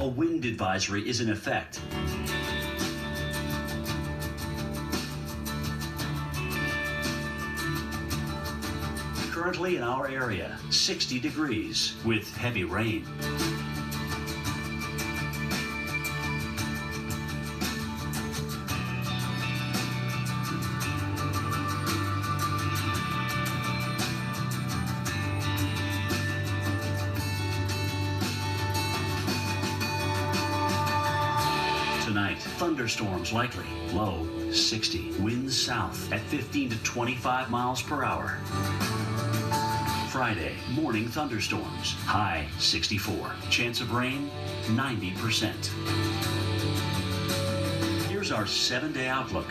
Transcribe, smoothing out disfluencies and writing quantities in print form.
a wind advisory is in effect. Currently in our area, 60 degrees with heavy rain. Tonight, thunderstorms likely, low 60, winds south at 15 to 25 miles per hour. Friday, morning thunderstorms, high 64, chance of rain 90%. Here's our 7-day outlook.